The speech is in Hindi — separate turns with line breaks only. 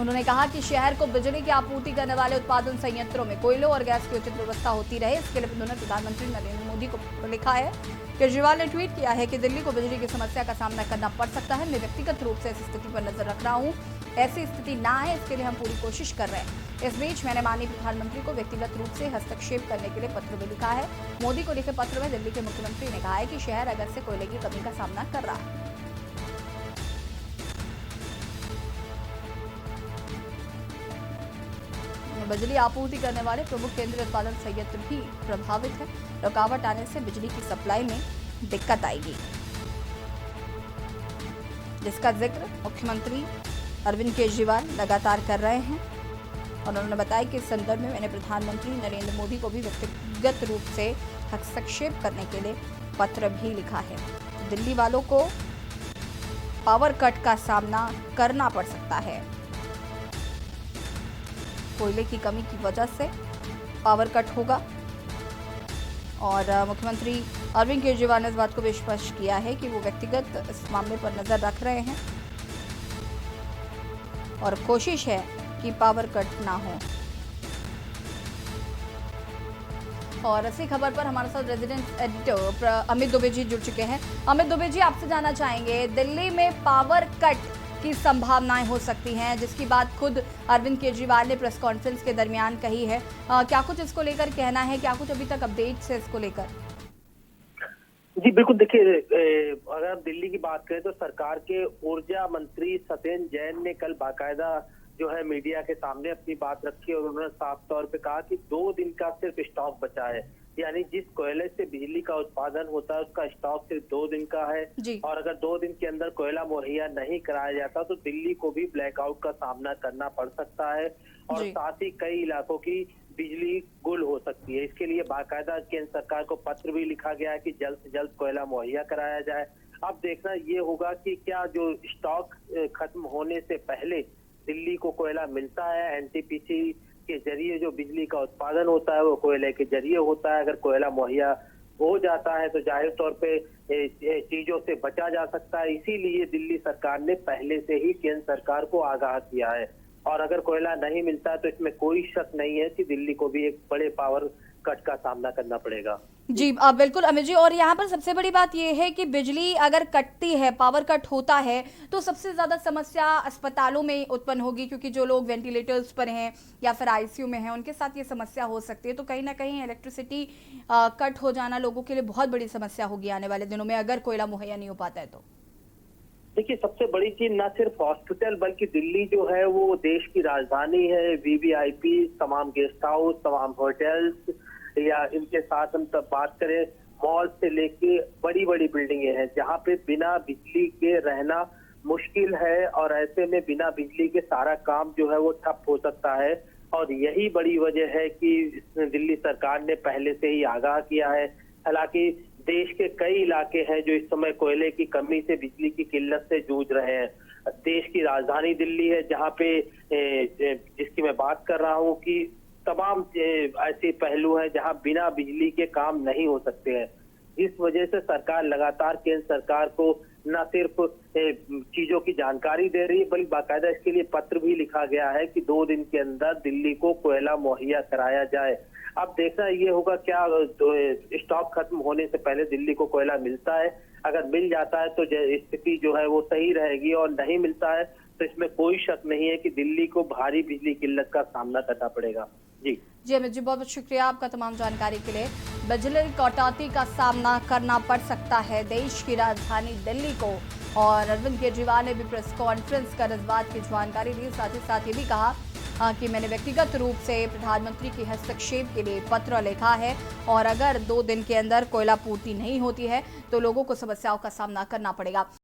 उन्होंने कहा कि शहर को बिजली की आपूर्ति करने वाले उत्पादन संयंत्रों में कोयलों और गैस की उचित व्यवस्था होती रहे, इसके लिए उन्होंने प्रधानमंत्री नरेंद्र मोदी को लिखा है। केजरीवाल ने ट्वीट किया है कि दिल्ली को बिजली की समस्या का सामना करना पड़ सकता है। मैं व्यक्तिगत रूप से इस स्थिति पर नजर रख रहा हूँ, ऐसी स्थिति ना आए इसके लिए हम पूरी कोशिश कर रहे हैं। इस बीच मैंने माननीय प्रधानमंत्री को व्यक्तिगत रूप से हस्तक्षेप करने के लिए पत्र भी लिखा है। मोदी को लिखे पत्र में दिल्ली के मुख्यमंत्री ने कहा है कि शहर अगर से कोयले की कमी का सामना कर रहा है। बिजली आपूर्ति करने वाले प्रमुख केंद्रीय उत्पादन संयंत्र भी प्रभावित है। रुकावट आने से बिजली की सप्लाई में दिक्कत आएगी, जिसका जिक्र मुख्यमंत्री अरविंद केजरीवाल लगातार कर रहे हैं। और उन्होंने बताया कि इस संदर्भ में मैंने प्रधानमंत्री नरेंद्र मोदी को भी व्यक्तिगत रूप से हस्तक्षेप करने के लिए पत्र भी लिखा है। दिल्ली वालों को पावर कट का सामना करना पड़ सकता है। कोयले की कमी की वजह से पावर कट होगा और मुख्यमंत्री अरविंद केजरीवाल ने इस बात को भी स्पष्ट किया है कि वो व्यक्तिगत इस मामले पर नजर रख रहे हैं और कोशिश है कि पावर कट ना हो। और इसी खबर पर हमारे साथ रेजिडेंट एडिटर अमित दुबे जी जुड़ चुके हैं। अमित दुबे जी, आपसे जानना चाहेंगे, दिल्ली में पावर कट की संभावनाएं हो सकती हैं, जिसकी बात खुद अरविंद केजरीवाल ने प्रेस कॉन्फ्रेंस के दरमियान कही है। क्या कुछ इसको लेकर कहना है, क्या कुछ अभी तक अपडेट्स है इसको लेकर?
जी बिल्कुल, देखिए अगर दिल्ली की बात करें तो सरकार के ऊर्जा मंत्री सत्येंद्र जैन ने कल बाकायदा जो है मीडिया के सामने अपनी बात रखी और उन्होंने साफ तौर पे कहा कि 2 दिन का सिर्फ स्टॉक बचा है। यानी जिस कोयले से बिजली का उत्पादन होता है उसका स्टॉक सिर्फ 2 दिन का है और अगर 2 दिन के अंदर कोयला मुहैया नहीं कराया जाता तो दिल्ली को भी ब्लैकआउट का सामना करना पड़ सकता है और साथ ही कई इलाकों की बिजली गुल हो सकती है। इसके लिए बाकायदा केंद्र सरकार को पत्र भी लिखा गया है कि जल्द से जल्द कोयला मुहैया कराया जाए। अब देखना ये होगा कि क्या जो स्टॉक खत्म होने से पहले दिल्ली को कोयला मिलता है। एनटीपीसी के जरिए जो बिजली का उत्पादन होता है वो कोयले के जरिए होता है। अगर कोयला मुहैया हो जाता है तो जाहिर तौर पे चीजों से बचा जा सकता है। इसीलिए दिल्ली सरकार ने पहले से ही केंद्र सरकार को आगाह किया है और अगर कोयला नहीं मिलता है तो इसमें कोई शक नहीं है कि दिल्ली को भी एक बड़े पावर कट का सामना करना पड़ेगा।
जी बिल्कुल अमित जी, और यहाँ पर सबसे बड़ी बात यह है कि बिजली अगर कटती है, पावर कट होता है, तो सबसे ज्यादा समस्या अस्पतालों में उत्पन्न होगी, क्योंकि जो लोग वेंटिलेटर्स पर हैं या फिर आईसीयू में हैं उनके साथ ये समस्या हो सकती है। तो कहीं ना कहीं इलेक्ट्रिसिटी कट हो जाना लोगों के लिए बहुत बड़ी समस्या होगी आने वाले दिनों में, अगर कोयला मुहैया नहीं हो पाता है तो।
देखिए, सबसे बड़ी चीज न सिर्फ हॉस्पिटल बल्कि दिल्ली जो है वो देश की राजधानी है। वीवीआईपी, तमाम गेस्ट हाउस, तमाम होटल्स या इनके साथ हम तब बात करें मॉल से लेके बड़ी बड़ी बिल्डिंगें हैं जहां पे बिना बिजली के रहना मुश्किल है और ऐसे में बिना बिजली के सारा काम जो है वो ठप हो सकता है। और यही बड़ी वजह है कि दिल्ली सरकार ने पहले से ही आगाह किया है। हालांकि देश के कई इलाके हैं जो इस समय कोयले की कमी से, बिजली की किल्लत से जूझ रहे हैं। देश की राजधानी दिल्ली है जहाँ पे जिसकी मैं बात कर रहा हूँ कि तमाम ऐसे पहलू हैं जहां बिना बिजली के काम नहीं हो सकते हैं। इस वजह से सरकार लगातार केंद्र सरकार को न सिर्फ चीजों की जानकारी दे रही है बल्कि बाकायदा इसके लिए पत्र भी लिखा गया है कि 2 दिन के अंदर दिल्ली को कोयला मुहैया कराया जाए। अब देखना ये होगा क्या स्टॉक खत्म होने से पहले दिल्ली को कोयला मिलता है। अगर मिल जाता है तो स्थिति जो है वो सही रहेगी और नहीं मिलता है तो इसमें कोई शक नहीं है कि दिल्ली को भारी बिजली किल्लत का सामना करना पड़ेगा। जी
अमित जी, बहुत बहुत शुक्रिया आपका तमाम जानकारी के लिए। बिजली कटौती का सामना करना पड़ सकता है देश की राजधानी दिल्ली को, और अरविंद केजरीवाल ने भी प्रेस कॉन्फ्रेंस कर इस बात की जानकारी दी। साथ ही साथ ये भी कहा कि मैंने व्यक्तिगत रूप से प्रधानमंत्री के हस्तक्षेप के लिए पत्र लिखा है और अगर 2 दिन के अंदर कोयला पूर्ति नहीं होती है तो लोगों को समस्याओं का सामना करना पड़ेगा।